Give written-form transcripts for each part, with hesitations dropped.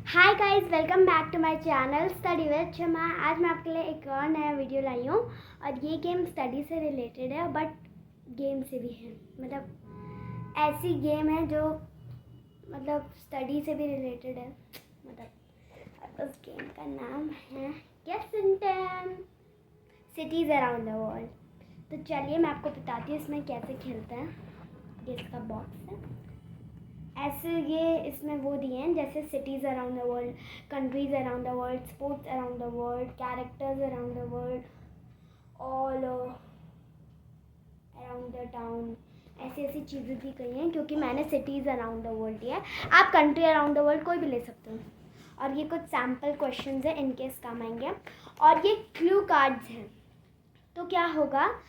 Hi guys, welcome back to my channel study with Shama. आज मैं आपके लिए एक और नया वीडियो लाई हूँ और ये गेम स्टडी से रिलेटेड है, बट गेम से भी है। मतलब ऐसी गेम है जो मतलब स्टडी से भी रिलेटेड है। मतलब उस गेम का नाम है guess sentence cities around the world. तो चलिए मैं आपको बताती हूँ इसमें कैसे खेलते हैं। ये इसका बॉक्स है। ऐसे ये इसमें वो दिए हैं जैसे cities around the world, countries around the world, sports around the world, characters around the world, all around the town. ऐसी ऐसी चीज़ें दी गई हैं क्योंकि मैंने सिटीज़ अराउंड द वर्ल्ड दिया है। आप कंट्री अराउंड द वर्ल्ड कोई भी ले सकते हो। और ये कुछ सैम्पल क्वेश्चंस हैं, इनकेस काम आएंगे। और ये क्लू कार्ड्स हैं। तो क्या होगा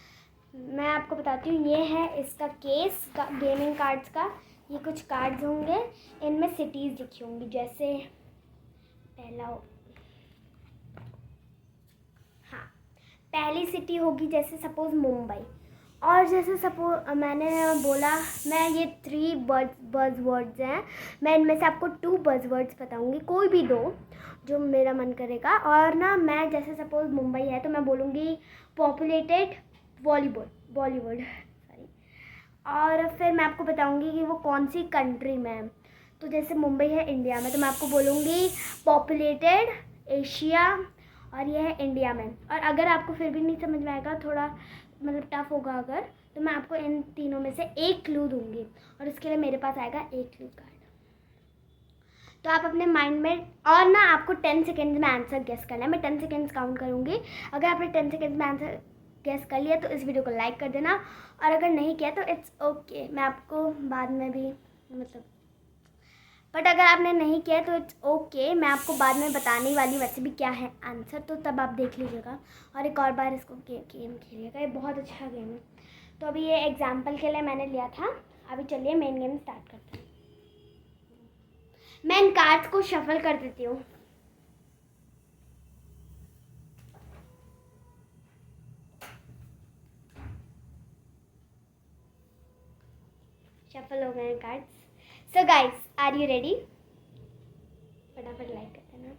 मैं आपको बताती हूँ। ये है इसका केस का गेमिंग कार्ड्स का। ये कुछ कार्ड्स होंगे, इनमें सिटीज़ लिखी होंगी। जैसे पहला पहली सिटी होगी जैसे सपोज़ मुंबई। और जैसे सपोज मैंने बोला, मैं ये 3 बज़ वर्ड्स हैं, मैं इनमें से आपको 2 बज़ वर्ड्स बताऊँगी, कोई भी 2 जो मेरा मन करेगा। और ना मैं जैसे सपोज़ मुंबई है तो मैं बोलूँगी पॉपुलेटेड बॉलीवुड सॉरी। और फिर मैं आपको बताऊँगी कि वो कौन सी कंट्री में है। तो जैसे मुंबई है इंडिया में, तो मैं आपको बोलूँगी पॉपुलेटेड एशिया, और ये है इंडिया में। और अगर आपको फिर भी नहीं समझ में आएगा, थोड़ा मतलब टफ होगा अगर, तो मैं आपको इन तीनों में से एक क्लू दूंगी और उसके लिए मेरे पास आएगा एक क्लू कार्ड। तो आप अपने माइंड में, और ना आपको 10 सेकेंड्स में आंसर गेस करना है। मैं 10 सेकेंड्स काउंट करूँगी। अगर आपने 10 सेकेंड्स में आंसर गेस कर लिया तो इस वीडियो को लाइक कर देना, और अगर नहीं किया तो इट्स ओके, मैं आपको बाद में भी मतलब बट अगर आपने नहीं किया तो इट्स ओके, मैं आपको बाद में बताने वाली वैसे भी क्या है आंसर, तो तब आप देख लीजिएगा और एक और बार इसको गेम खेलिएगा। ये बहुत अच्छा गेम है। तो अभी ये एग्जाम्पल के लिए मैंने लिया था। अभी चलिए मेन गेम स्टार्ट करते हैं। मैं इन कार्ड्स को शफल कर देती हूँ। शफल हो गए हैं cards. So guys, are you ready? फटाफट लाइक कर देना।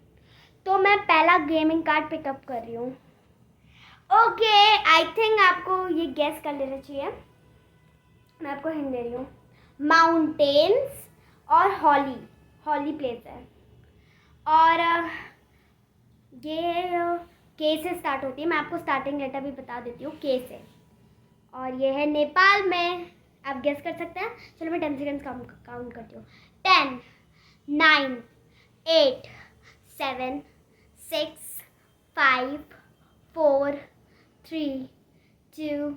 तो मैं पहला गेमिंग कार्ड पिकअप कर रही हूँ। ओके, आई थिंक आपको ये गेस कर लेना चाहिए। मैं आपको हिंट दे रही हूँ। माउंटेन्स और हॉली प्लेस है। और ये के से स्टार्ट होती है। मैं आपको स्टार्टिंग लेटर भी बता देती हूँ, के से। और ये है नेपाल में। आप गेस कर सकते हैं। चलो मैं 10 सेकेंड्स काउंट करती हूँ। 10, 9, 8, 7, 6, 5, 4, 3, 2,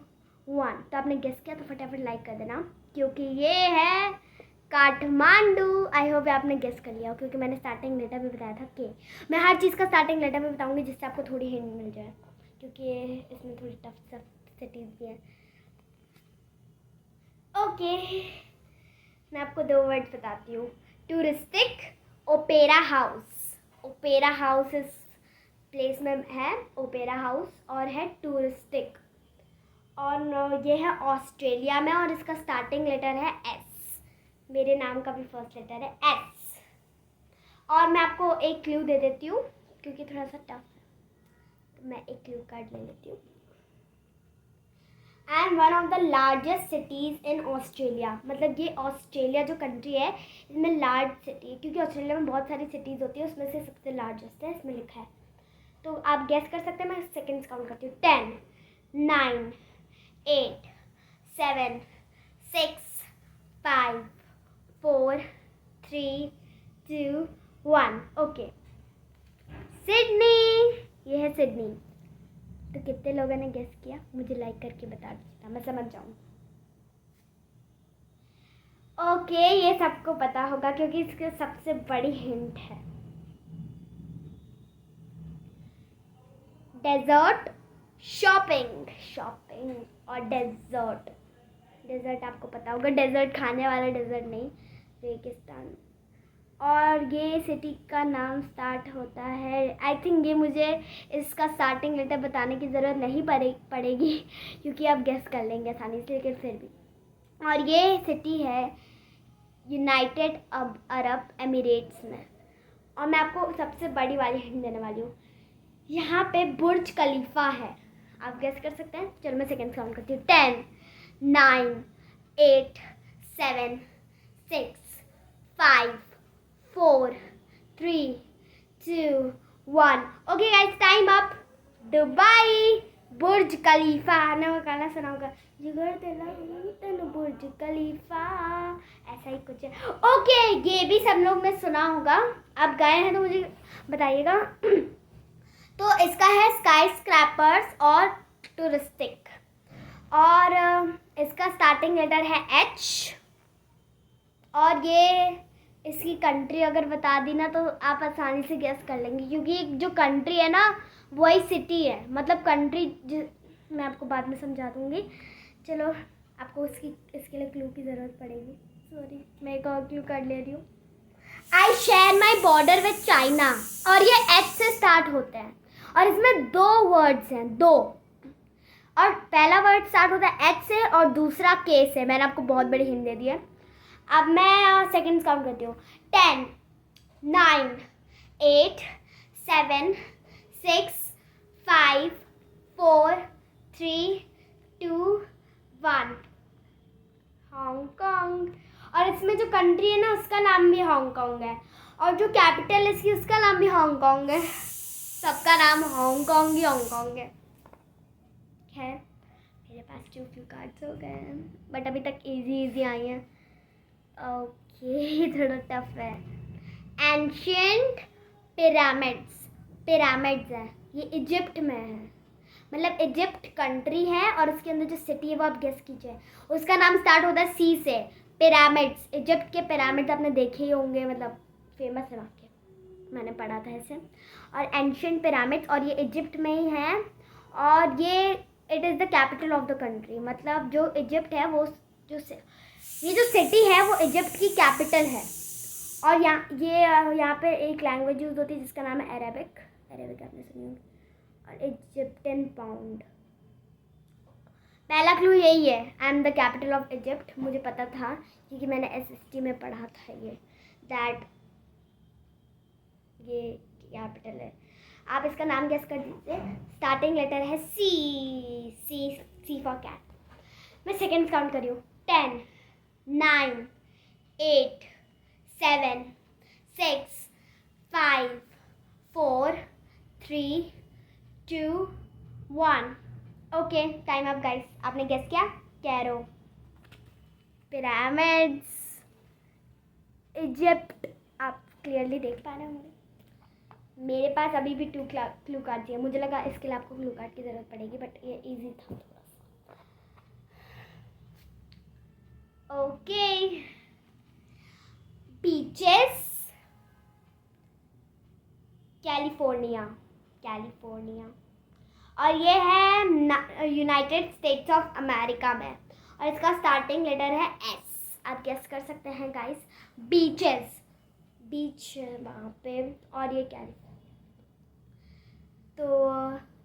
1। तो आपने गेस किया तो फटाफट लाइक कर देना, क्योंकि ये है काठमांडू। आई होप आपने गेस कर लिया हो, क्योंकि मैंने स्टार्टिंग लेटर भी बताया था कि मैं हर चीज़ का स्टार्टिंग लेटर भी बताऊंगी जिससे आपको थोड़ी हिंट मिल जाए, क्योंकि ये इसमें थोड़ी टफ सिटीज़ भी है। ओके, मैं आपको 2 वर्ड बताती हूँ। Touristic, opera house. Opera house इस प्लेस में है, ओपेरा हाउस, और है टूरिस्टिक। और ये है ऑस्ट्रेलिया में, और इसका स्टार्टिंग लेटर है एस। मेरे नाम का भी फर्स्ट लेटर है एस। और मैं आपको एक क्लू दे देती हूँ क्योंकि थोड़ा सा टफ है, तो मैं एक क्लू कार्ड ले लेती हूँ। I am one of the largest cities in Australia. मतलब ये ऑस्ट्रेलिया जो कंट्री है इसमें लार्ज सिटी है, क्योंकि ऑस्ट्रेलिया में बहुत सारी सिटीज़ होती है, उसमें से सबसे लार्जेस्ट है, इसमें लिखा है। तो आप गेस कर सकते हैं। मैं सेकेंड्स काउंट करती हूँ। 10, 9, 8, 7, 6, 5, 4, 3, 2, 1। Okay, Sydney. ये है सिडनी। तो कितने लोगों ने गेस किया मुझे लाइक करके बता दीजिएगा, मैं समझ जाऊँ। ओके, ये सबको पता होगा क्योंकि इसकी सबसे बड़ी हिंट है डेजर्ट, शॉपिंग और डेजर्ट आपको पता होगा। डेजर्ट खाने वाला डेजर्ट नहीं, रेगिस्तान। और ये सिटी का नाम स्टार्ट होता है, आई थिंक ये मुझे इसका स्टार्टिंग लेटर बताने की ज़रूरत नहीं पड़ेगी क्योंकि आप गेस कर लेंगे आसानी से, लेकिन फिर भी। और ये सिटी है यूनाइटेड अरब एमिरेट्स में। और मैं आपको सबसे बड़ी वाली हिंट देने वाली हूँ। यहाँ पे बुर्ज खलीफा है। आप गेस कर सकते हैं? चलो मैं सेकेंड काउंट करती हूँ। 10, 9, 8, 7, 6, 5, 4, 3, 2, 1। Okay guys, time up. Dubai Burj Khalifa ने वो गाना सुना होगा, जिगर तेरा तेन बुर्ज खलीफा, ऐसा ही कुछ है। ओके, ये भी सब लोग ने सुना होगा। आप गए हैं तो मुझे बताइएगा। तो इसका है स्काई स्क्रैपर्स और टूरिस्टिक, और इसका स्टार्टिंग लेटर है एच, और ये इसकी कंट्री अगर बता दी ना तो आप आसानी से गेस कर लेंगे, क्योंकि जो कंट्री है ना वही सिटी है। मतलब कंट्री मैं आपको बाद में समझा दूँगी। चलो, आपको इसके लिए क्लू की ज़रूरत पड़ेगी। सॉरी, मैं एक और क्लू कर ले रही हूँ। I share my border with China, और ये एच से स्टार्ट होते हैं, और इसमें 2 वर्ड्स हैं, 2। और पहला वर्ड स्टार्ट होता है एच से और दूसरा के से। मैंने आपको बहुत बड़ी हिंट दे दी है। अब मैं सेकंड्स काउंट करती हूँ। 10, 9, 8, 7, 6, 5, 4, 3, 2, 1। हांगकांग। और इसमें जो कंट्री है ना उसका नाम भी हांगकांग है, और जो कैपिटल है इसकी उसका नाम भी हांगकांग है। सबका नाम हांगकांग ही हांगकांग है। मेरे पास 2 क्लू कार्ड्स हो गए हैं, बट अभी तक इजी आई हैं। ओके, थोड़ा टफ है। एंशियंट पिरामिड्स है, ये इजिप्ट में है। मतलब इजिप्ट कंट्री है और उसके अंदर जो सिटी है वो आप गेस कीजिए। उसका नाम स्टार्ट होता है सी से। पिरामिड्स, इजिप्ट के पिरामिड्स आपने देखे ही होंगे, मतलब फेमस है वहाँ के, मैंने पढ़ा था ऐसे। और एंशियंट पिरामिड्स, और ये इजिप्ट में ही है, और ये it is the capital of the country. मतलब जो इजिप्ट है वो ये जो सिटी है वो इजिप्ट की कैपिटल है। और यहाँ पे एक लैंग्वेज यूज़ होती है जिसका नाम है अरेबिक आपने सुनी होगी, और इजिप्टियन पाउंड। पहला क्लू यही है, I am the capital of Egypt. मुझे पता था क्योंकि मैंने एसएसटी में पढ़ा था ये कैपिटल है। आप इसका नाम गेस कर दीजिए। स्टार्टिंग लेटर है सी फॉर कैट। मैं सेकेंड काउंट करी हूँ। 10, 9, 8, 7, 6, 5, 4, 3, 2, 1। Okay, time up guys. आपने गेस किया? Cairo, pyramids, Egypt. आप क्लियरली देख पा रहे होंगे। मेरे पास अभी भी 2 क्लू कार्ड है। मुझे लगा इसके लिए आपको क्लू कार्ड की ज़रूरत पड़ेगी, बट ये इजी था थोड़ा सा। ओके, बीचेस, कैलिफोर्निया, और ये है यूनाइटेड स्टेट्स ऑफ अमेरिका में, और इसका स्टार्टिंग लेटर है एस। आप गेस कर सकते हैं गाइस। बीचेस, बीच वहाँ पे, और ये कैलिफोर्निया, तो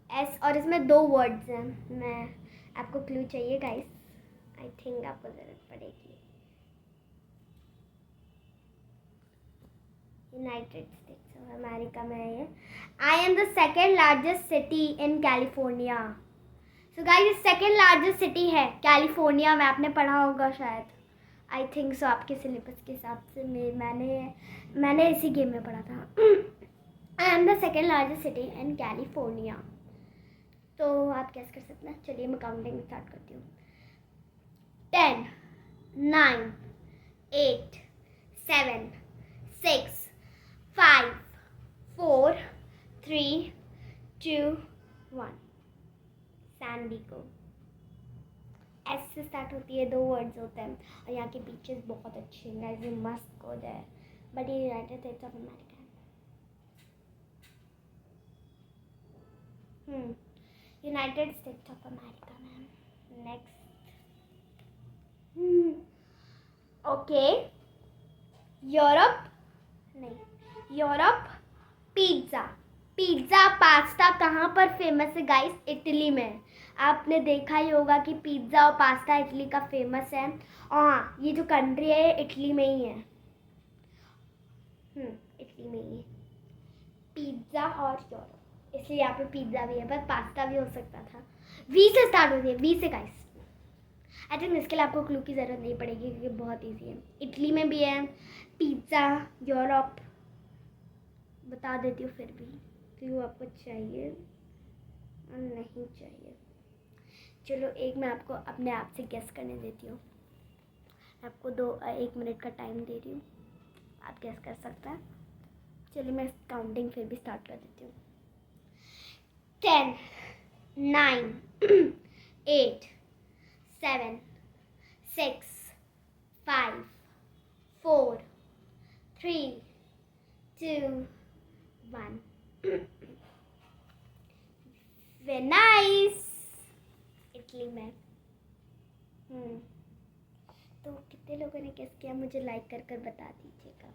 एस, और इसमें 2 वर्ड्स हैं। मैं आपको क्लू चाहिए गाइस, आई थिंक आपको ज़रूरत पड़ेगी। यूनाइटेड स्टेट्स ऑफ अमेरिका में है ये। I am the second largest city in California. So guys, second largest city है कैलिफोर्निया में। आपने पढ़ा होगा शायद, आई थिंक सो, आपके सिलेबस के हिसाब से। मैंने इसी गेम में पढ़ा था। I am the second largest city in California. तो आप कैसे कर सकते हैं? चलिए मैं काउंटिंग स्टार्ट करती हूँ। 10, 9, 8, 7, 6, 5, 4, 3, 2, 1। सैनडिगो, एस से स्टार्ट होती है, 2 वर्ड्स होते हैं, और यहाँ के बीचेस बहुत अच्छे हैं guys, you must go there. But ये United States of America United States of America ma'am. Next, okay, Europe, pizza pasta कहाँ पर फेमस है गाइस? इटली में। आपने देखा ही होगा कि पिज़्ज़ा और पास्ता इटली का फेमस है। और हाँ, ये जो कंट्री है इटली में ही है। इटली में ही है। पिज़्ज़ा और यूरोप, इसलिए यहाँ पे पिज़्ज़ा भी है, पर पास्ता भी हो सकता था। वी से स्टार्ट होती है, वी से गाइस। आई थिंक इसके लिए आपको क्लू की ज़रूरत नहीं पड़ेगी क्योंकि बहुत ईजी है। इटली में भी है पिज़्ज़ा, यूरोप बता देती हूँ फिर भी, क्लू आपको चाहिए और नहीं चाहिए। चलो एक मैं आपको अपने आप से गेस करने देती हूँ। आपको 1 मिनट का टाइम दे रही हूँ, आप गेस कर सकते हैं। चलिए मैं काउंटिंग फिर भी स्टार्ट कर देती हूँ। 10, 9, 8, 7, 6, 5, 4, 3, 2, 1. Very nice. इटली में। तो कितने लोगों ने गेस किया मुझे लाइक कर बता दीजिएगा।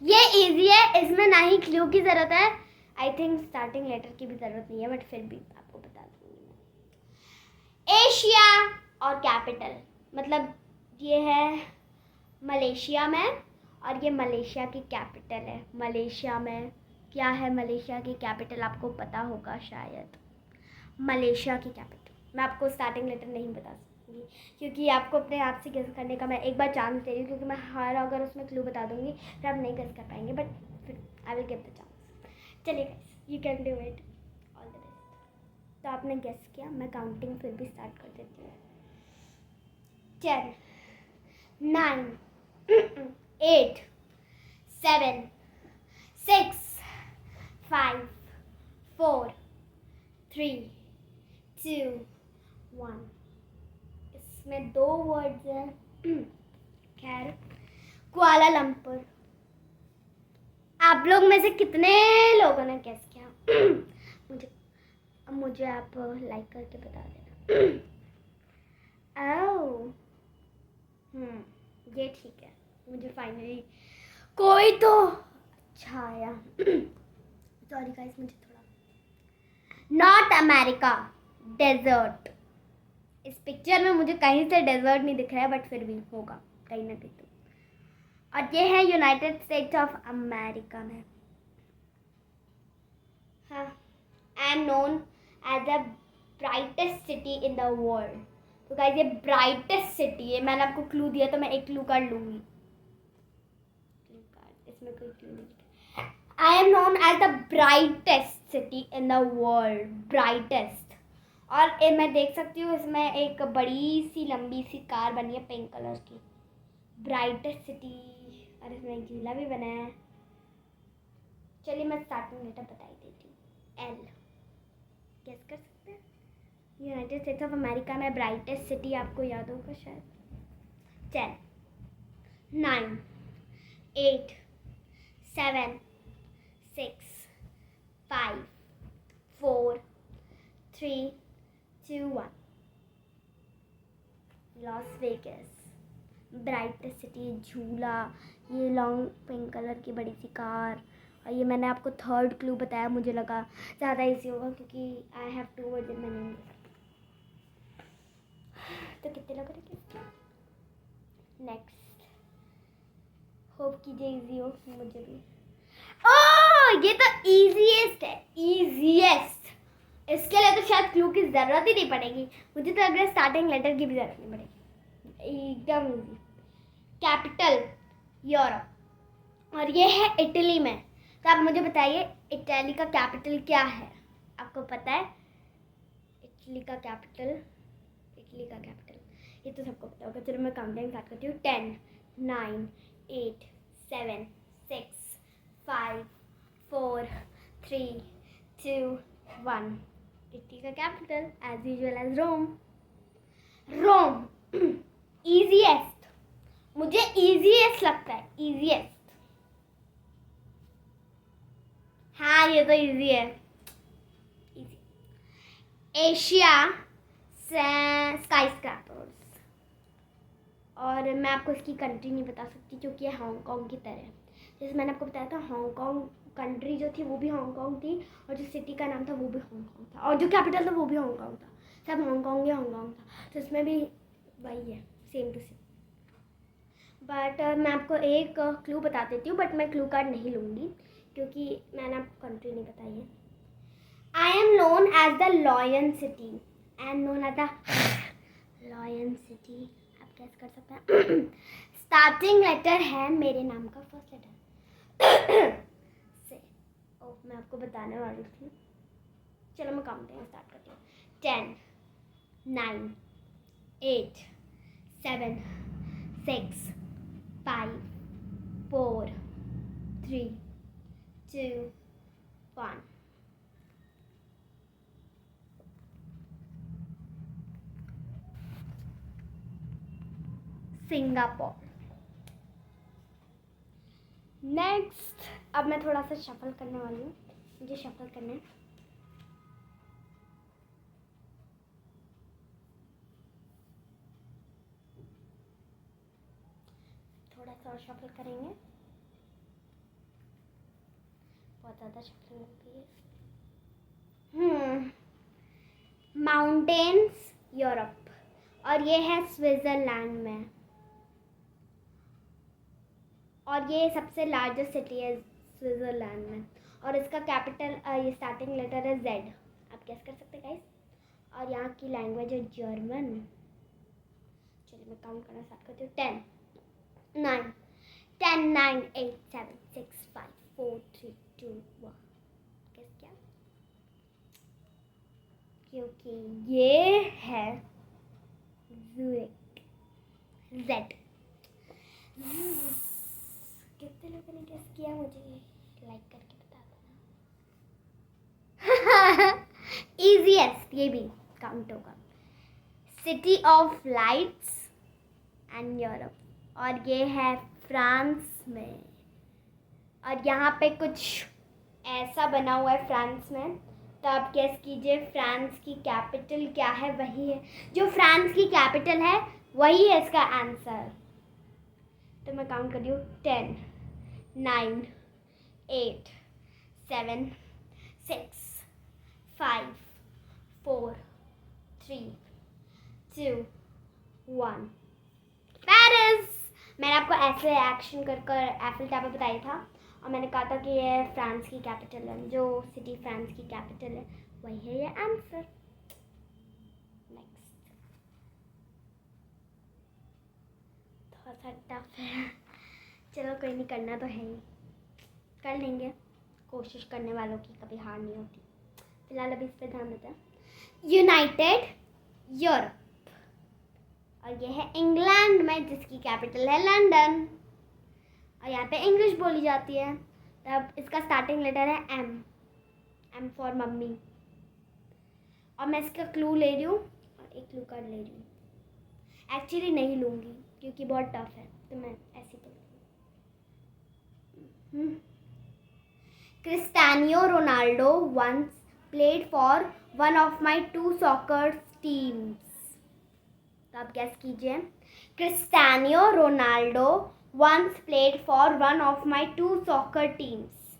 ये इजी है, इसमें ना ही क्लू की ज़रूरत है। आई थिंक स्टार्टिंग लेटर की भी ज़रूरत नहीं है, बट फिर भी आपको बता दूँगी। एशिया और कैपिटल, मतलब ये है मलेशिया में और ये मलेशिया की कैपिटल है। मलेशिया में क्या है? मलेशिया की कैपिटल आपको पता होगा शायद। मलेशिया की कैपिटल मैं आपको स्टार्टिंग लेटर नहीं बता सकूँगी क्योंकि आपको अपने आप से गेस करने का मैं एक बार चांस दे रही हूँ, क्योंकि मैं हर अगर उसमें क्लू बता दूँगी फिर आप नहीं गेस कर पाएंगे, बट फिर I will give the chance. चलिए guys, you can do it, all the best. तो आपने गेस किया, मैं काउंटिंग फिर भी स्टार्ट कर देती हूँ। 10, 9, 8, 7, 6, 5, 4, 3, 2, 1. इसमें 2 वर्ड्स हैं। खैर, कुआलालंपुर। आप लोग में से कितने लोगों ने गेस किया? मुझे आप लाइक करके बता देना। ओह, ये ठीक है, मुझे फाइनली कोई तो अच्छा आया। सॉरी गाइस, मुझे थोड़ा नॉर्थ अमेरिका डेजर्ट। इस पिक्चर में मुझे कहीं से डेजर्ट नहीं दिख रहा है, बट फिर भी होगा कहीं ना कहीं तो। और ये है यूनाइटेड स्टेट्स ऑफ अमेरिका में। हाँ, I am known as the brightest city in the world. तो गाइस ये ब्राइटेस्ट सिटी है। मैंने आपको क्लू दिया तो मैं एक क्लू कार्ड लूँगी। क्लू कार्ड, इसमें कोई क्लू नहीं। I am known as the brightest city in the world, brightest। और मैं देख सकती हूँ इसमें एक बड़ी सी लंबी सी कार बनी है पिंक कलर की, ब्राइटेस्ट सिटी। और इसमें एक झूला भी बना है। चलिए मैं स्टार्टिंग लेटर बता ही देती हूँ। एल, गेस कर सकते हैं? यूनाइटेड स्टेट्स ऑफ अमेरिका में ब्राइटेस्ट सिटी आपको याद होगा शायद। 10, 9, 8, 7, 6, 5, 4, 3, 2, 1. लॉस वेगस, ब्राइटेस्ट सिटी, झूला, ये लॉन्ग पिंक कलर की बड़ी सी कार। और ये मैंने आपको थर्ड क्लू बताया, मुझे लगा ज़्यादा इजी होगा क्योंकि I have 2 words in my name. तो कितने लोगों ने गेस किया? नेक्स्ट, होप कीजिए इजी हो, मुझे भी। ओह, ये तो इजीएस्ट है, इजीएस्ट। इसके लिए तो शायद क्लू की ज़रूरत ही नहीं पड़ेगी। मुझे तो अगर स्टार्टिंग लेटर की भी ज़रूरत नहीं पड़ेगी, एकदम इजी। कैपिटल यूरोप, और ये है इटली में। तो आप मुझे बताइए इटली का कैपिटल क्या है? आपको पता है इटली का कैपिटल? इटली का कैपिटल ये तो सबको पता होगा। चलो मैं काउंटिंग स्टार्ट करती हूँ। 10, 9, 8, 7, 6, 5, 4, 3, 2, 1. इटली का कैपिटल एज यूजुअल एज रोम। रोम इजीएस्ट, मुझे इजीएस्ट लगता है, इजीएस्ट। हाँ ये तो इजी है, इजी। Asia sky scrapers. और मैं आपको इसकी कंट्री नहीं बता सकती क्योंकि ये हांगकांग की तरह है। जैसे मैंने आपको बताया था, हांगकांग कंट्री जो थी वो भी हांगकांग थी, और जो सिटी का नाम था वो भी हांगकांग था, और जो कैपिटल था वो भी हांगकांग था। सब हांगकांग ही हांगकांग था। तो इसमें भी वही है, सेम टू सेम। बट मैं आपको एक क्लू बता देती हूँ, बट मैं क्लू कार्ड नहीं लूँगी क्योंकि मैंने आपको कंट्री नहीं बताई है. I am known as the lion city. I am known as the lion city. आप कैसे कर सकते हैं? स्टार्टिंग लेटर है मेरे नाम का, फर्स्ट लेटर से. ओह, मैं आपको बताने वाली थी. चलो मैं काउंटिंग स्टार्ट करती हूँ. 10, 9, 8, 7, 6, 5, 4, 3, 2, 1. सिंगापुर. नेक्स्ट, अब मैं थोड़ा सा शफल करने वाली हूँ. मुझे शफल करना है. थोड़ा सा और शफल करेंगे. बहुत ज़्यादा शफल लगती है. माउंटेन्स यूरोप, और ये है स्विट्ज़रलैंड में, और ये सबसे लार्जेस्ट सिटी है स्विट्ज़रलैंड में, और इसका कैपिटल ये स्टार्टिंग लेटर है जेड. आप कैसे कर सकते हैं गाइस? और यहाँ की लैंग्वेज है जर्मन. चलिए मैं काउंट करना स्टार्ट करती हूँ. 10, 9, 10, 9, 8, 7, 6, 5, 4, 3, 2, 1. कैसे क्या? क्योंकि ये है ज़ूरिक. जेड. कितने लोगों ने गेस किया? मुझे लाइक करके बता देना. इजीएस्ट, ये भी काउंट होगा. City of lights and Europe, और ये है फ्रांस में. और यहाँ पे कुछ ऐसा बना हुआ है फ्रांस में. तो आप गेस कीजिए फ्रांस की कैपिटल क्या है. वही है जो फ्रांस की कैपिटल है, वही है इसका आंसर. तो मैं काउंट कर रही हूँ. 10, 9, 8, 7, 6, 5, 4, 3, 2, 1. पेरिस. मैंने आपको ऐसे एक्शन कर कर एफिल टावर बताया था, और मैंने कहा था कि ये फ्रांस की कैपिटल है. जो सिटी फ्रांस की कैपिटल है वही है ये आंसर. नेक्स्ट. थोड़ा सा टफ है. चलो कोई नहीं, करना तो है ही, कर लेंगे. कोशिश करने वालों की कभी हार नहीं होती. फिलहाल अभी इस पर ध्यान देते हैं. यूनाइटेड यूरोप, और ये है इंग्लैंड में, जिसकी कैपिटल है लंदन, और यहाँ पे इंग्लिश बोली जाती है. तब इसका स्टार्टिंग लेटर है एम. M for mummy. और मैं इसका क्लू ले रही हूँ, और एक क्लू कार्ड ले रही हूँ. एक्चुअली नहीं लूँगी क्योंकि बहुत टफ है, तो मैं ऐसे ही Cristiano Ronaldo once played for one of my 2 soccer teams. तो आप गैस कीजिए. Cristiano Ronaldo once played for one of my 2 soccer teams.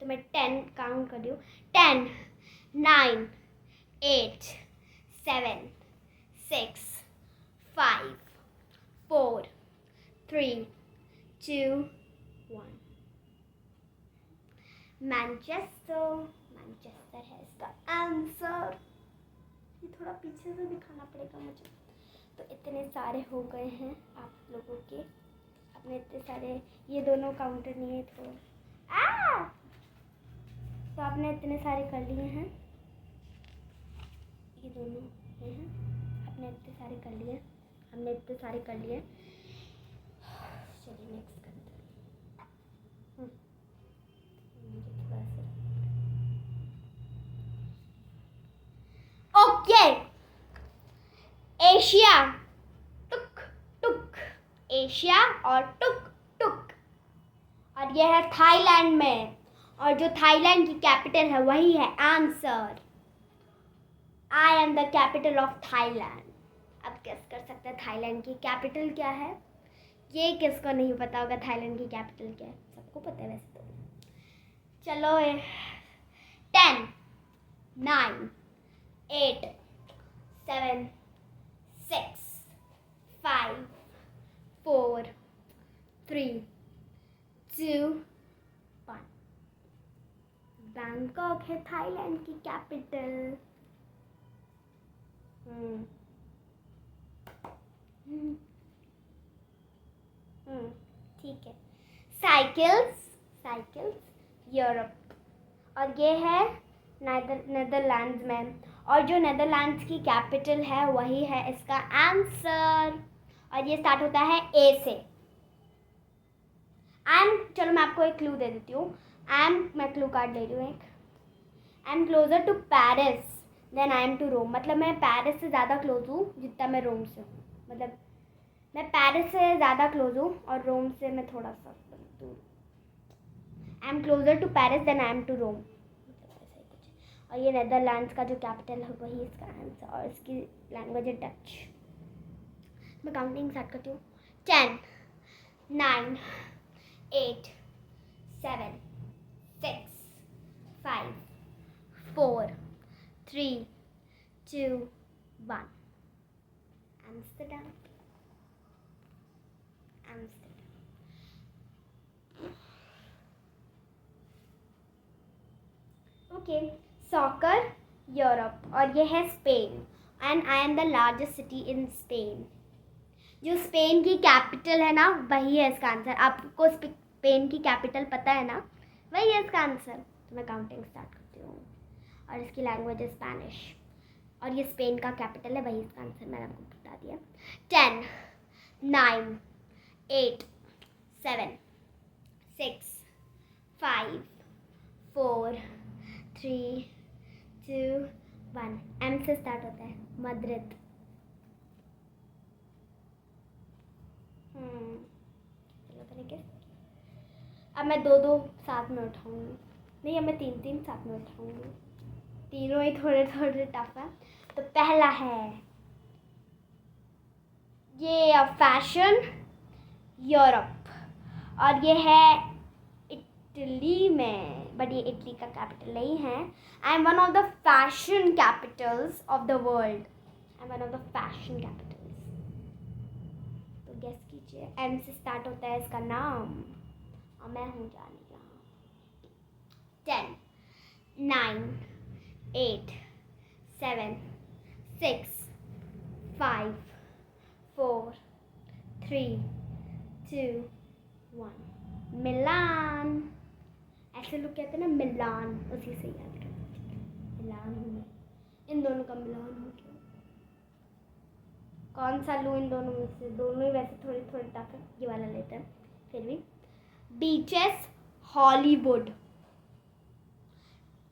तो मैं 10 काउंट कर रही हूँ. 10, 9, 8, 7, 6, 5, 4, 3, 2, 1. मैनचेस्टर है इसका आंसर. ये थोड़ा पीछे से दिखाना पड़ेगा मुझे. तो इतने सारे हो गए हैं आप लोगों के. अपने इतने सारे, ये दोनों काउंटर नहीं है तो आपने इतने सारे कर लिए हैं. ये दोनों ये हैं. आपने इतने सारे कर लिए, हमने इतने सारे कर लिए. चलिए नेक्स्ट करते हैं. मुझे थोड़ा सा ओके. एशिया टुक टुक. एशिया और टुक टुक. और यह है थाईलैंड में, और जो थाईलैंड की कैपिटल है वही है answer. I am the capital of Thailand. अब गेस कर सकते हैं थाईलैंड की कैपिटल क्या है. ये किसको नहीं पता होगा थाईलैंड की कैपिटल क्या है. सबको पता है वैसे तो. चलो 10, 9, 8, 7, 6, 5, 4, 3, 2, 1। बैंकॉक है थाईलैंड की कैपिटल। ठीक है। साइकिल्स यूरोप, और ये है नेदरलैंड्स में, और जो नेदरलैंड्स की कैपिटल है वही है इसका आंसर। और ये स्टार्ट होता है ए से। चलो मैं आपको एक क्लू दे देती हूँ। मैं क्लू कार्ड ले रही हूँ एक। I am closer to Paris than I am to Rome. मतलब मैं पेरिस से ज़्यादा क्लोज हूँ जितना मैं रोम से हूँ। मतलब मैं पेरिस से ज़्यादा क्लोज हूँ और रोम से मैं थोड़ा सा दूर। I am closer to Paris than I am to Rome, मतलब ऐसा ही कुछ। और ये नेदरलैंड्स का जो कैपिटल है वही इसका आंसर, और इसकी लैंग्वेज है डच। मैं काउंटिंग स्टार्ट करती हूँ। 10, 9, 8, 7, 6, 5, 4, 3, 2, 1। Amsterdam. ओके। सॉकर यूरोप, और ये है Spain, and I am the largest city in Spain. जो स्पेन की कैपिटल है ना वही है इसका आंसर। आपको स्पेन की कैपिटल पता है ना, वही है इसका आंसर। तो मैं काउंटिंग स्टार्ट करती हूँ, और इसकी लैंग्वेज है स्पेनिश, और ये स्पेन का कैपिटल है, वही इसका आंसर मैंने आपको बता दिया। 10, 9, 8, 7, 6, 5, 4, 3, 2, 1। एम से स्टार्ट होता है, मद्रिद। चलो तरीके। अब मैं दो साथ में उठाऊंगी, नहीं अब मैं तीन साथ में उठाऊंगी। तीनों ही थोड़े थोड़े टफ है। तो पहला है ये फैशन यूरोप, और ये है इटली में, बट ये इटली का कैपिटल नहीं है। I M one of the fashion Capitals of the world. I am one of the fashion Capitals. तो गेस कीजिए, एम से स्टार्ट होता है इसका नाम, और मैं हूँ जाने यहाँ। 10, 9, 8, 7, 6, 5, 4, 3, 2, 1। मिलान। ऐसे लोग कहते हैं ना मिलान, उसी से याद कर। मिलान हूँ मैं, इन दोनों का मिलान हो गया। कौन सा लूँ इन दोनों में से? दोनों ही वैसे थोड़ी थोड़ी टफ है, ये वाला लेते हैं फिर भी। बीचेस हॉलीवुड,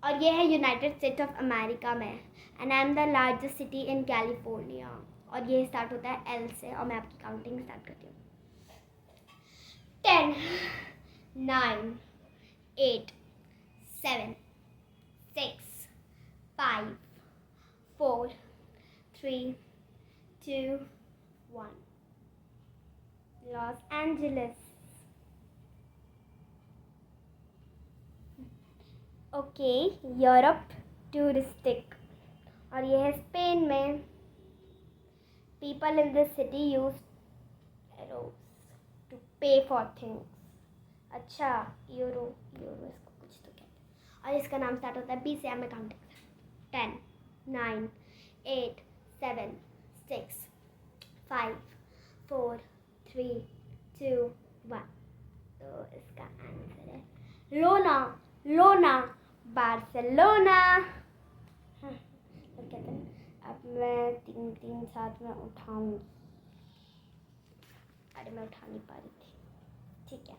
और ये है यूनाइटेड स्टेट ऑफ अमेरिका में, and I am the largest city in California, और ये स्टार्ट होता है एल से, और मैं आपकी काउंटिंग स्टार्ट करती हूँ। 10, 9, 8, 7, 6, 5, 4, 3, 2, 1। Los Angeles. Okay. Europe touristic, और ये है स्पेन में। People in this city use euros to pay for things. अच्छा, यूरो इसको कुछ तो कहते हैं, और इसका नाम स्टार्ट होता है बी से। मैं काउंट करता हूँ। 10, 9, 8, 7, 6, 5, 4, 3, 2, 1। तो इसका आंसर है लोना बार्सिलोना। तो कहते हैं, अब मैं तीन साथ में उठाऊंगी। अरे मैं उठा नहीं पा रही थी। ठीक है।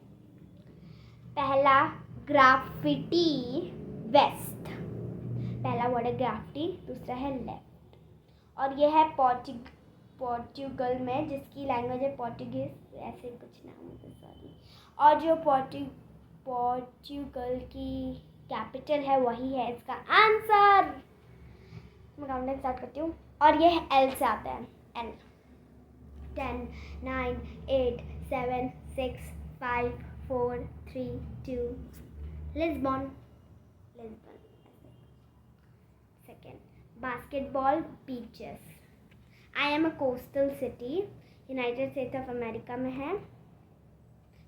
पहला ग्राफिटी वेस्ट। पहला वर्ड है ग्राफिटी, दूसरा है लेफ्ट, और ये है पोर्चुगल में, जिसकी लैंग्वेज है पोर्टुगीज, ऐसे कुछ नाम है, सॉरी। और जो पोर्चुगल की कैपिटल है वही है इसका आंसर। मैं काउंटिंग स्टार्ट करती हूँ, और ये एल से आता है, L. 10, 9, 8, 7, 6, 5, 4, 3, 2। Lisbon. Second, basketball beaches. I am a coastal city, United States of America में है।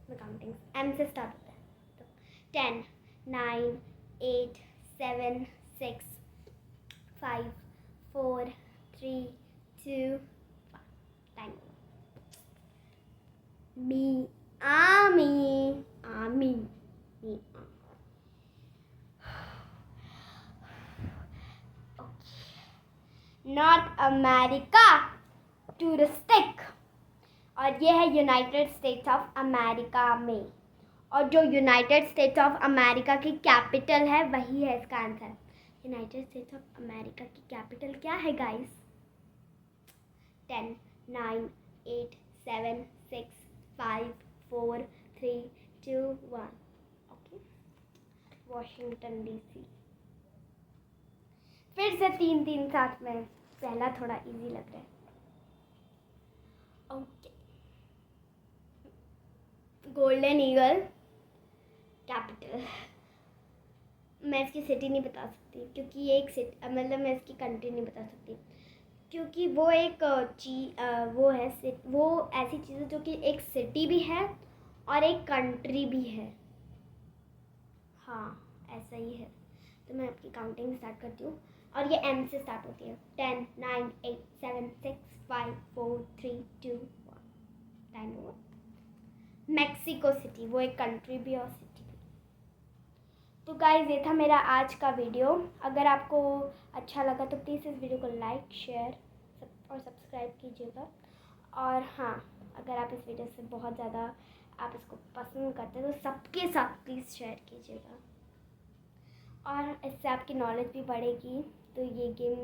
मैं काउंटिंग एम से स्टार्ट होता है, तो 10, 9, 8, 7, 6, 5, 4, 3, 2, 1. Time. Me, me, me, me. North America touristic, और ये है यूनाइटेड स्टेट्स ऑफ अमेरिका में, और जो यूनाइटेड स्टेट्स ऑफ अमेरिका की कैपिटल है वही है इसका answer. United States of America की कैपिटल क्या है गाइस? 10, 9, 8, 7, 6, 5, 4, 3, 2, 1. Okay, Washington DC. फिर से 3 साथ में, पहला थोड़ा इजी लग रहा है. Okay, golden eagle capital. मैं इसकी सिटी नहीं बता सकती क्योंकि ये एक सिटी, मतलब मैं इसकी कंट्री नहीं बता सकती क्योंकि वो एक वो है, वो ऐसी चीज़ है जो कि एक सिटी भी है और एक कंट्री भी है. हाँ, ऐसा ही है. तो मैं आपकी काउंटिंग स्टार्ट करती हूँ, और ये एम से स्टार्ट होती है. 10, 9, 8, 7, 6, 5, 4, 3, 2, 1. Time over. मैक्सिको सिटी, वो एक कंट्री भी और सिटी भी. तो गाइस, ये था मेरा आज का वीडियो. अगर आपको अच्छा लगा तो प्लीज़ इस वीडियो को लाइक, शेयर और सब्सक्राइब कीजिएगा. और हाँ, अगर आप इस वीडियो से बहुत ज़्यादा आप इसको पसंद करते हैं तो सबके साथ प्लीज़ शेयर कीजिएगा, और इससे आपकी नॉलेज भी बढ़ेगी. तो ये गेम